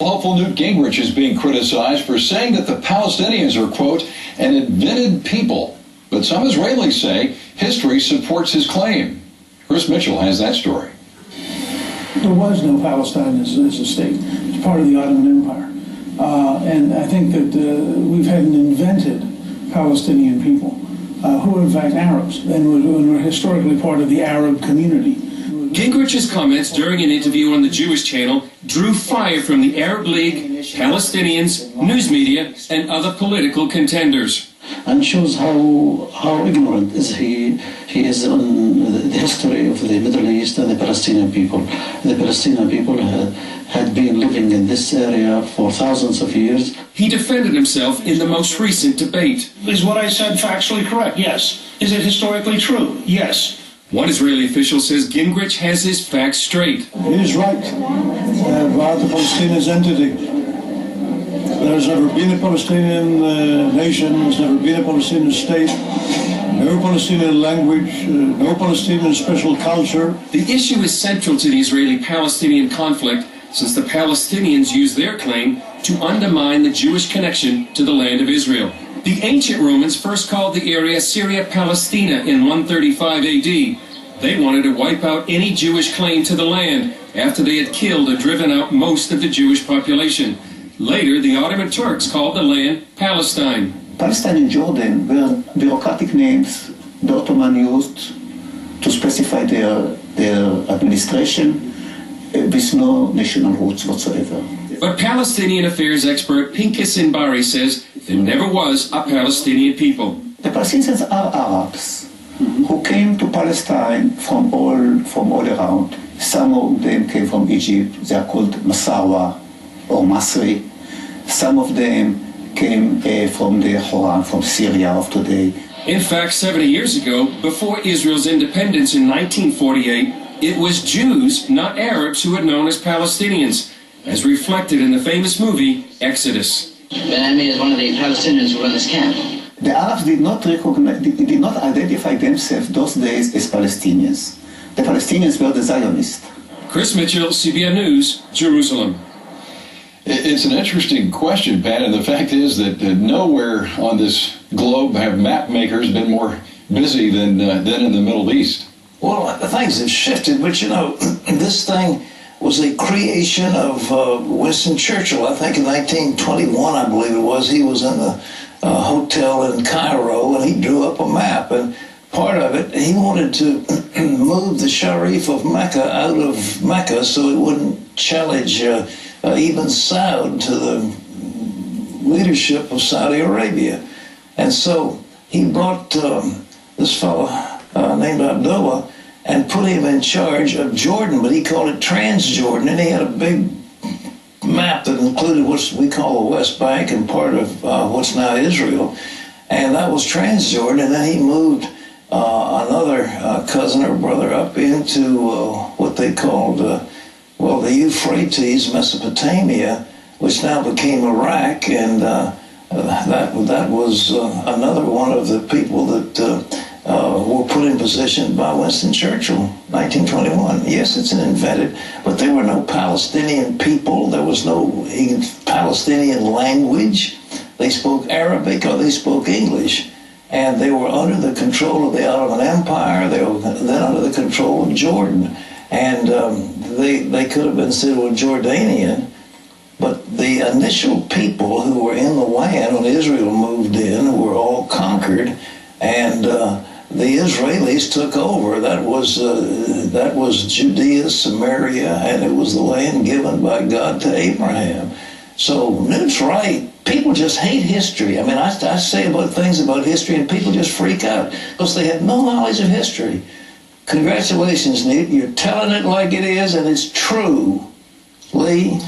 Hopeful Newt Gingrich is being criticized for saying that the Palestinians are, quote, an invented people. But some Israelis say history supports his claim. Chris Mitchell has that story. There was no Palestine as a state. It's part of the Ottoman Empire. And I think that we've had an invented Palestinian people who are in fact Arabs and were historically part of the Arab community. Gingrich's comments during an interview on the Jewish channel drew fire from the Arab League, Palestinians, news media, and other political contenders. And shows how ignorant he is on the history of the Middle East and the Palestinian people. The Palestinian people had been living in this area for thousands of years. He defended himself in the most recent debate. Is what I said factually correct? Yes. Is it historically true? Yes. One Israeli official says Gingrich has his facts straight. He is right about the Palestinian entity. There's never been a Palestinian nation, there's never been a Palestinian state, no Palestinian language, no Palestinian special culture. The issue is central to the Israeli-Palestinian conflict since the Palestinians use their claim to undermine the Jewish connection to the land of Israel. The ancient Romans first called the area Syria Palestina in 135 AD. They wanted to wipe out any Jewish claim to the land after they had killed or driven out most of the Jewish population. Later, the Ottoman Turks called the land Palestine. Palestine and Jordan were bureaucratic names the Ottoman used to specify their administration with no national roots whatsoever. But Palestinian affairs expert Pinkas Inbari says there never was a Palestinian people. The Palestinians are Arabs who came to Palestine from all around. Some of them came from Egypt. They are called Masawa or Masri. Some of them came from the Horan, from Syria of today. In fact, 70 years ago, before Israel's independence in 1948, it was Jews, not Arabs, who were known as Palestinians, as reflected in the famous movie Exodus. Ben-Ami is one of the Palestinians who run this camp. The Arabs did not identify themselves those days as Palestinians. The Palestinians were the Zionists. Chris Mitchell, CBN News, Jerusalem. It's an interesting question, Pat, and the fact is that nowhere on this globe have map makers been more busy than in the Middle East. Well, things have shifted, but you know, this thing was a creation of Winston Churchill. I think in 1921, I believe it was, he was in the hotel in Cairo and he drew up a map, and part of it, he wanted to move the Sharif of Mecca out of Mecca so it wouldn't challenge Ibn Saud to the leadership of Saudi Arabia. And so he brought this fellow named Abdullah and put him in charge of Jordan, but he called it Transjordan, and he had a big map that included what we call the West Bank and part of what's now Israel, and that was Transjordan. And then he moved another cousin or brother up into what they called the Euphrates, Mesopotamia, which now became Iraq, and that was another one of the people that were put in position by Winston Churchill, 1921. Yes, it's an invented, but there were no Palestinian people. There was no Palestinian language. They spoke Arabic or they spoke English, and they were under the control of the Ottoman Empire. They were then under the control of Jordan, and they could have been said were Jordanian, but the initial people who were in the land when Israel moved in were all conquered, and the Israelis took over. That was Judea, Samaria, and it was the land given by God to Abraham. So Newt's right. People just hate history. I mean, I say things about history and people just freak out because they have no knowledge of history. Congratulations, Newt. You're telling it like it is, and it's true. Lee?